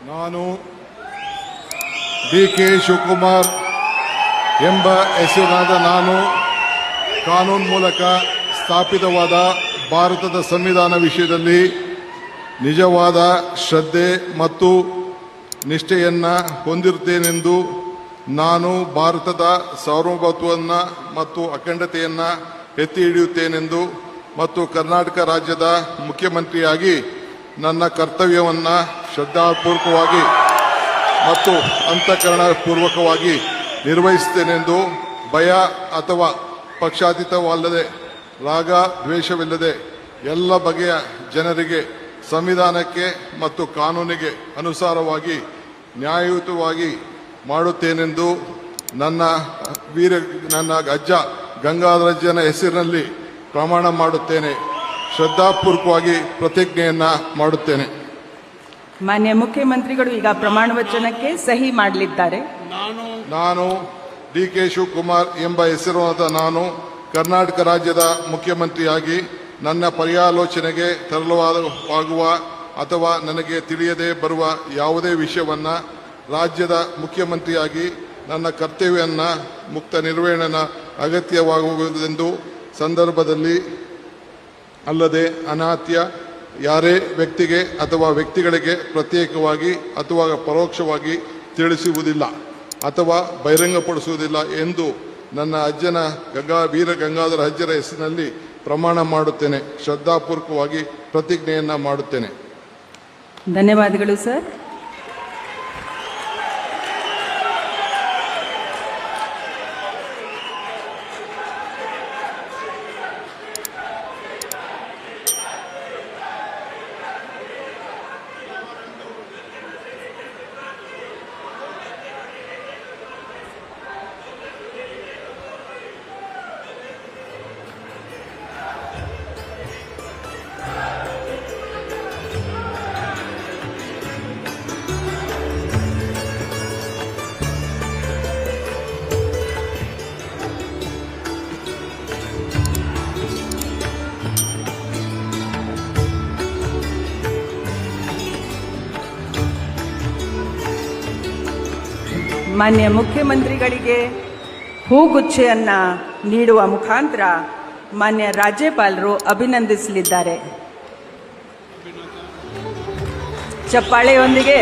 ನಾನು ಡಿ.ಕೆ. ಶಿವಕುಮಾರ್ ಎಂಬ ಹೆಸರಿನಾದ ನಾನು ಕಾನೂನು ಮೂಲಕ ಸ್ಥಾಪಿತವಾದ ಭಾರತದ ಸಂವಿಧಾನ ವಿಷಯದಲ್ಲಿ ನಿಜವಾದ ಶ್ರದ್ಧೆ ಮತ್ತು ನಿಷ್ಠೆಯನ್ನು ಹೊಂದಿರುತ್ತೇನೆಂದು ನಾನು ಭಾರತದ ಸಾರ್ವಭೌಮತ್ವವನ್ನು ಮತ್ತು ಅಖಂಡತೆಯನ್ನು ಎತ್ತಿ ಹಿಡಿಯುತ್ತೇನೆಂದು ಮತ್ತು ಕರ್ನಾಟಕ ರಾಜ್ಯದ ಮುಖ್ಯಮಂತ್ರಿಯಾಗಿ ನನ್ನ ಕರ್ತವ್ಯವನ್ನು ಶ್ರದ್ಧಾಪೂರ್ವಕವಾಗಿ ಮತ್ತು ಅಂತಃಕರಣಪೂರ್ವಕವಾಗಿ ನಿರ್ವಹಿಸುತ್ತೇನೆಂದು ಭಯ ಅಥವಾ ಪಕ್ಷಾತೀತವಲ್ಲದೆ ರಾಗ ದ್ವೇಷವಿಲ್ಲದೆ ಎಲ್ಲ ಬಗೆಯ ಜನರಿಗೆ ಸಂವಿಧಾನಕ್ಕೆ ಮತ್ತು ಕಾನೂನಿಗೆ ಅನುಸಾರವಾಗಿ ನ್ಯಾಯಯುತವಾಗಿ ಮಾಡುತ್ತೇನೆಂದು ನನ್ನ ಅಜ್ಜ ಗಂಗಾಧರಜ್ಜನ ಹೆಸರಿನಲ್ಲಿ ಪ್ರಮಾಣ ಮಾಡುತ್ತೇನೆ. ಶ್ರದ್ಧಾಪೂರ್ವಕವಾಗಿ ಪ್ರತಿಜ್ಞೆಯನ್ನ ಮಾಡುತ್ತೇನೆ. ಮಾನ್ಯ ಮುಖ್ಯಮಂತ್ರಿಗಳು ಈಗ ಪ್ರಮಾಣ ವಚನಕ್ಕೆ ಸಹಿ ಮಾಡಲಿದ್ದಾರೆ. ನಾನು ಡಿ.ಕೆ. ಶಿವಕುಮಾರ್ ಎಂಬ ಹೆಸರಾದ ನಾನು ಕರ್ನಾಟಕ ರಾಜ್ಯದ ಮುಖ್ಯಮಂತ್ರಿಯಾಗಿ ನನ್ನ ಪರ್ಯಾಲೋಚನೆಗೆ ತರಲಾಗುವ ಅಥವಾ ನನಗೆ ತಿಳಿಯದೇ ಬರುವ ಯಾವುದೇ ವಿಷಯವನ್ನು ರಾಜ್ಯದ ಮುಖ್ಯಮಂತ್ರಿಯಾಗಿ ನನ್ನ ಕರ್ತವ್ಯವನ್ನು ಮುಕ್ತ ನಿರ್ವಹಣೆಯ ಅಗತ್ಯವಾಗುವುದೆಂದು ಸಂದರ್ಭದಲ್ಲಿ ಅಲ್ಲದೆ ಅನಾತ್ಯ ಯಾರೇ ವ್ಯಕ್ತಿಗೆ ಅಥವಾ ವ್ಯಕ್ತಿಗಳಿಗೆ ಪ್ರತ್ಯೇಕವಾಗಿ ಅಥವಾ ಪರೋಕ್ಷವಾಗಿ ತಿಳಿಸುವುದಿಲ್ಲ ಅಥವಾ ಬಹಿರಂಗಪಡಿಸುವುದಿಲ್ಲ ಎಂದು ನನ್ನ ಅಜ್ಜನ ವೀರ ಗಂಗಾಧರ ಅಜ್ಜರ ಹೆಸರಿನಲ್ಲಿ ಪ್ರಮಾಣ ಮಾಡುತ್ತೇನೆ. ಶ್ರದ್ಧಾಪೂರ್ವಕವಾಗಿ ಪ್ರತಿಜ್ಞೆಯನ್ನ ಮಾಡುತ್ತೇನೆ. ಧನ್ಯವಾದಗಳು ಸರ್. ಮಾನ್ಯ ಮುಖ್ಯಮಂತ್ರಿಗಳಿಗೆ ಹೂಗುಚ್ಛೆಯನ್ನು ನೀಡುವ ಮುಖಾಂತರ ಮಾನ್ಯ ರಾಜ್ಯಪಾಲರು ಅಭಿನಂದಿಸಲಿದ್ದಾರೆ. ಚಪ್ಪಾಳೆಯೊಂದಿಗೆ